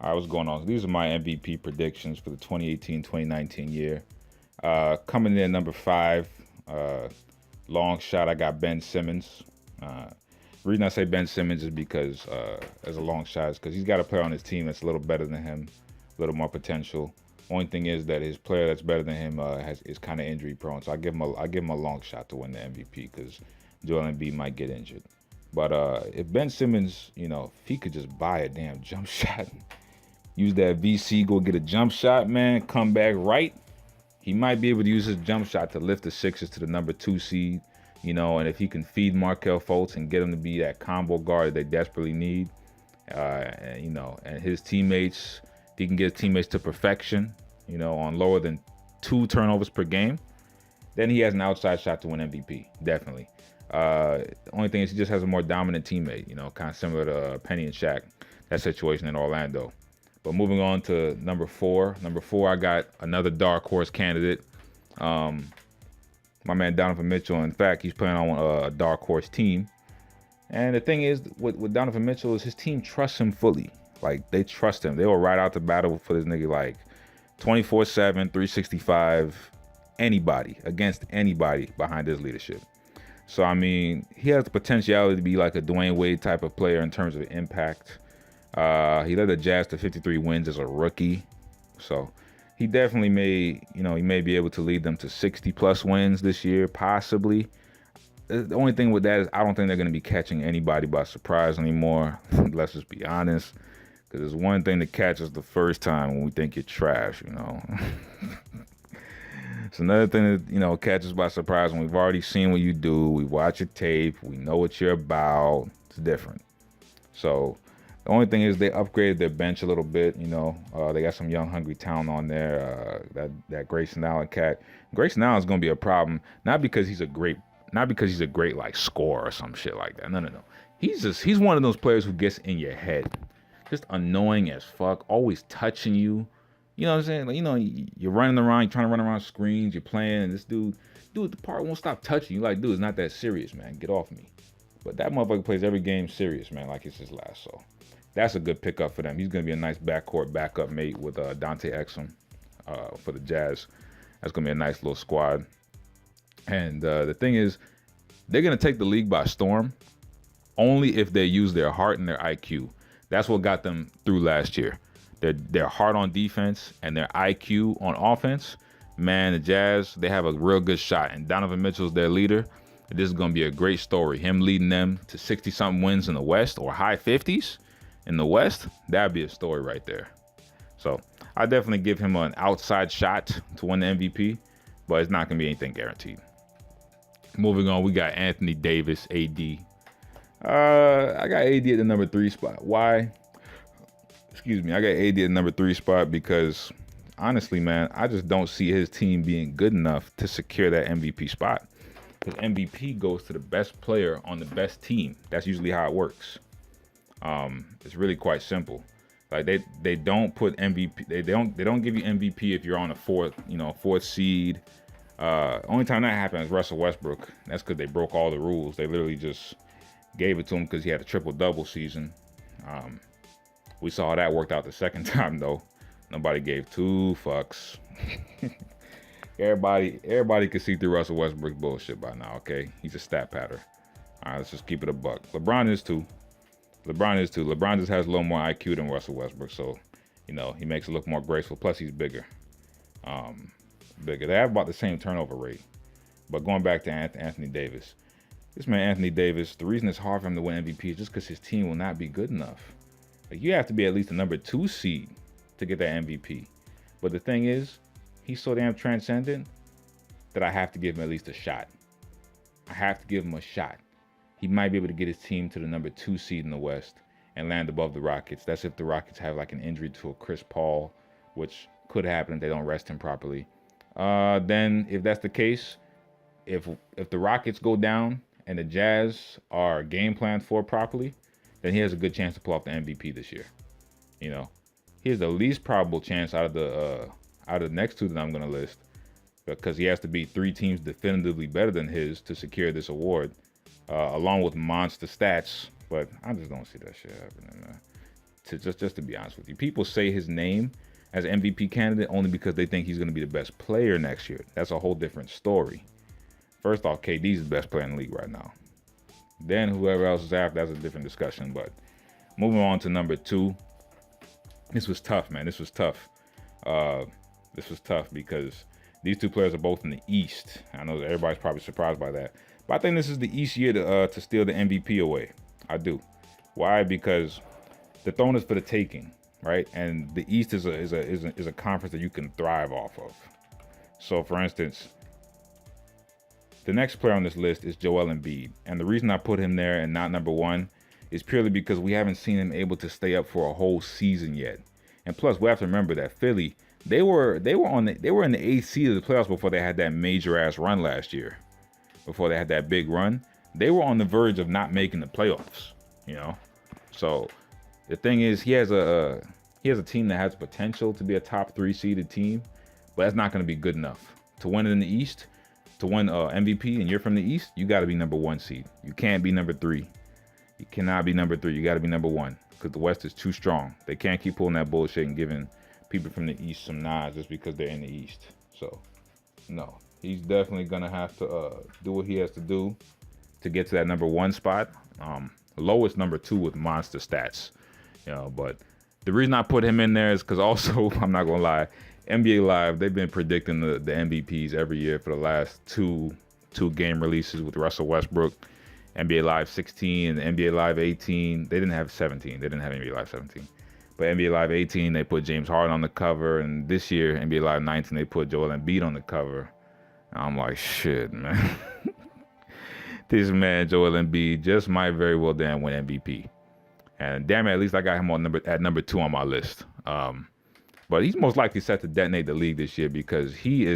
All right, what's going on? These are my MVP predictions for the 2018-2019 year. Coming in at number 5, long shot, I got Ben Simmons. The reason I say Ben Simmons is because, as a long shot, is because he's got a player on his team that's a little better than him, a little more potential. Only thing is that his player that's better than him is kind of injury prone, so I give him a long shot to win the MVP because Joel Embiid might get injured. But if Ben Simmons, if he could just buy a damn jump shot, use that VC, go get a jump shot, man, come back right, he might be able to use his jump shot to lift the Sixers to the number 2 seed, and if he can feed Markelle Fultz and get him to be that combo guard that they desperately need, and his teammates, if he can get his teammates to perfection, on lower than 2 turnovers per game, then he has an outside shot to win MVP, definitely. Only thing is he just has a more dominant teammate, kind of similar to Penny and Shaq, that situation in Orlando. But moving on to number 4. Number 4, I got another dark horse candidate. My man Donovan Mitchell. In fact, he's playing on a dark horse team. And the thing is, with Donovan Mitchell is his team trusts him fully. Like, they trust him. They will ride out the battle for this nigga like 24/7, 365, anybody, against anybody behind his leadership. So, I mean, he has the potentiality to be like a Dwayne Wade type of player in terms of impact. He led the Jazz to 53 wins as a rookie. So he definitely may be able to lead them to 60 plus wins this year, possibly. The only thing with that is I don't think they're going to be catching anybody by surprise anymore. Let's just be honest. Because there's one thing to catch us the first time when we think you're trash, It's another thing to, catch us by surprise when we've already seen what you do. We watch your tape. We know what you're about. It's different. So the only thing is they upgraded their bench a little bit. They got some young, hungry talent on there. That Grayson Allen cat. Grayson Allen is going to be a problem, not because he's a great like scorer or some shit like that. No. He's one of those players who gets in your head, just annoying as fuck, always touching you. You know what I'm saying? Like, you're running around, you're trying to run around screens, you're playing, and this dude at the park won't stop touching you. Like, dude, it's not that serious, man. Get off me. But that motherfucker plays every game serious, man, like it's his last. So that's a good pickup for them. He's going to be a nice backcourt backup mate with Dante Exum for the Jazz. That's going to be a nice little squad. And the thing is, they're going to take the league by storm only if they use their heart and their IQ. That's what got them through last year. Their heart on defense and their IQ on offense. Man, the Jazz, they have a real good shot. And Donovan Mitchell's their leader. This is going to be a great story. Him leading them to 60-something wins in the West or high 50s in the West. That'd be a story right there. So I definitely give him an outside shot to win the MVP, but it's not going to be anything guaranteed. Moving on, we got Anthony Davis, AD. I got AD at the number 3 spot. Why? I got AD at the number 3 spot because, honestly, man, I just don't see his team being good enough to secure that MVP spot. Because MVP goes to the best player on the best team. That's usually how it works. It's really quite simple. Like they don't put MVP. They don't give you MVP if you're on a fourth seed. Only time that happened is Russell Westbrook. That's because they broke all the rules. They literally just gave it to him because he had a triple-double season. We saw how that worked out the second time, though. Nobody gave 2 fucks. Everybody can see through Russell Westbrook bullshit by now, okay? He's a stat patter. All right, let's just keep it a buck. LeBron is too. LeBron just has a little more IQ than Russell Westbrook, so, he makes it look more graceful. Plus, he's bigger. They have about the same turnover rate. But going back to Anthony Davis. This man, Anthony Davis, the reason it's hard for him to win MVP is just because his team will not be good enough. Like, you have to be at least the number 2 seed to get that MVP. But the thing is, he's so damn transcendent that I have to give him at least a shot. I have to give him a shot. He might be able to get his team to the number 2 seed in the West and land above the Rockets. That's if the Rockets have like an injury to a Chris Paul, which could happen if they don't rest him properly. Then if that's the case, if the Rockets go down and the Jazz are game planned for properly, then he has a good chance to pull off the MVP this year. He has the least probable chance out of the next 2 that I'm going to list, because he has to beat 3 teams definitively better than his to secure this award, along with monster stats. But I just don't see that shit happening, man. just to be honest with you. People say his name as an MVP candidate only because they think he's going to be the best player next year. That's a whole different story. First off, KD's the best player in the league right now. Then whoever else is after, that's a different discussion. But moving on to number 2. This was tough, man. This was tough. This was tough because these two players are both in the East. I know that everybody's probably surprised by that. But I think this is the East year to steal the MVP away. I do. Why? Because the throne is for the taking, right? And the East is a conference that you can thrive off of. So, for instance, the next player on this list is Joel Embiid. And the reason I put him there and not number 1 is purely because we haven't seen him able to stay up for a whole season yet. And plus, we have to remember that Philly, they were in the 8th seed of the playoffs before they had that major ass run last year. Before they had that big run, they were on the verge of not making the playoffs. You know, so the thing is, he has a team that has potential to be a top 3 seeded team, but that's not going to be good enough to win it in the East. To win MVP and you're from the East, you got to be number 1 seed. You can't be number 3. You cannot be number 3. You got to be number 1 because the West is too strong. They can't keep pulling that bullshit and giving people from the East some nods just because they're in the East. So, no, he's definitely going to have to do what he has to do to get to that number 1 spot. Lowest number 2 with monster stats. You know, but the reason I put him in there is because also, I'm not going to lie, NBA Live, they've been predicting the MVPs every year for the last two game releases with Russell Westbrook. NBA Live 16 and NBA Live 18. They didn't have 17. They didn't have NBA Live 17. But NBA Live 18, they put James Harden on the cover. And this year, NBA Live 19, they put Joel Embiid on the cover. And I'm like, shit, man. This man, Joel Embiid, just might very well damn win MVP. And damn it, at least I got him at number 2 on my list. But he's most likely set to detonate the league this year because he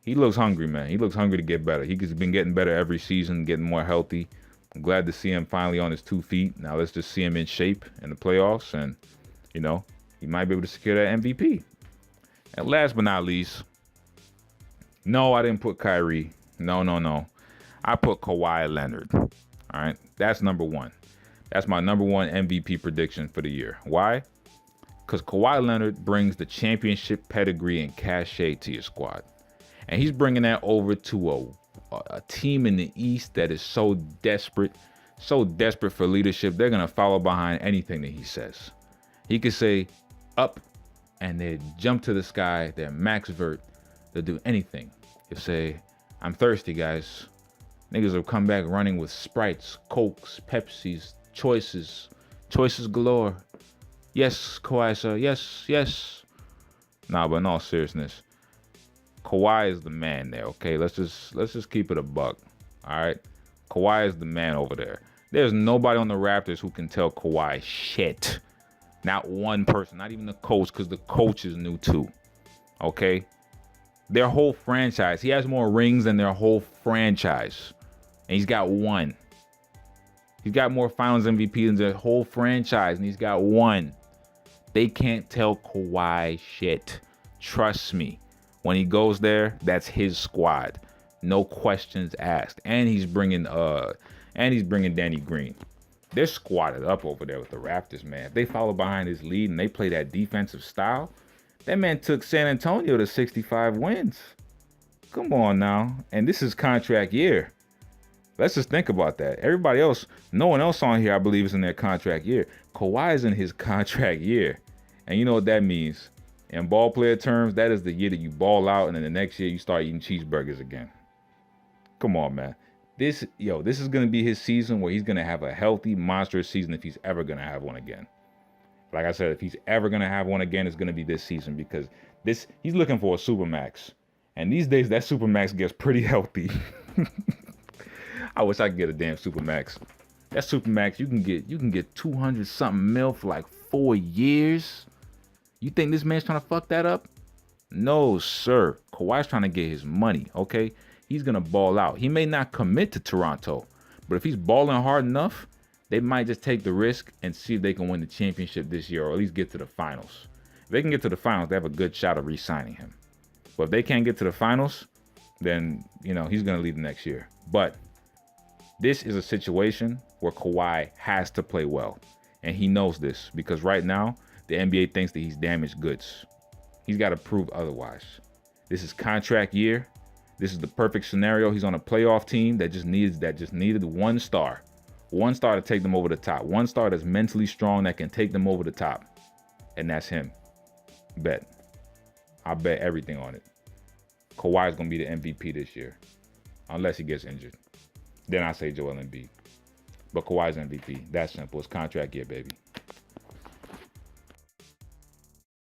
looks hungry, man. He looks hungry to get better. He's been getting better every season, getting more healthy. I'm glad to see him finally on his 2 feet. Now let's just see him in shape in the playoffs, and, you know, he might be able to secure that MVP. And last but not least, no, I didn't put Kyrie. No. I put Kawhi Leonard. All right, that's number 1. That's my number 1 MVP prediction for the year. Why? Because Kawhi Leonard brings the championship pedigree and cachet to your squad. And he's bringing that over to a team in the East that is so desperate for leadership, they're going to follow behind anything that he says. He could say up, and they jump to the sky. They're max vert. They'll do anything. He'll say, I'm thirsty, guys. Niggas will come back running with Sprites, Cokes, Pepsis, choices galore. Yes, Kawhi, sir. Yes. Nah, but in all seriousness, Kawhi is the man there, okay? Let's just keep it a buck, all right? Kawhi is the man over there. There's nobody on the Raptors who can tell Kawhi shit. Not one person, not even the coach, because the coach is new too, okay? Their whole franchise. He has more rings than their whole franchise. And he's got 1. He's got more finals MVP than their whole franchise, and he's got 1. They can't tell Kawhi shit. Trust me. When he goes there, that's his squad. No questions asked. And he's bringing Danny Green. They're squatted up over there with the Raptors, man. If they follow behind his lead and they play that defensive style, that man took San Antonio to 65 wins. Come on now. And this is contract year. Let's just think about that. Everybody else, no one else on here, I believe, is in their contract year. Kawhi is in his contract year. And you know what that means? In ball player terms, that is the year that you ball out, and then the next year you start eating cheeseburgers again. Come on, man. This is going to be his season where he's going to have a healthy, monstrous season if he's ever going to have one again. Like I said, if he's ever going to have one again, it's going to be this season because he's looking for a Supermax. And these days, that Supermax gets pretty healthy. I wish I could get a damn Supermax. That Supermax, you can get 200 something mil for like 4 years. You think this man's trying to fuck that up? No, sir. Kawhi's trying to get his money, okay? He's going to ball out. He may not commit to Toronto, but if he's balling hard enough, they might just take the risk and see if they can win the championship this year or at least get to the finals. If they can get to the finals, they have a good shot of re-signing him. But if they can't get to the finals, then, he's going to leave next year. But this is a situation where Kawhi has to play well. And he knows this because right now, the NBA thinks that he's damaged goods. He's got to prove otherwise. This is contract year. This is the perfect scenario. He's on a playoff team that just needed one star to take them over the top. One star that's mentally strong that can take them over the top. And that's him. Bet. I bet everything on it. Kawhi's going to be the MVP this year. Unless he gets injured. Then I say Joel Embiid. But Kawhi's MVP. That's simple. It's contract year, baby.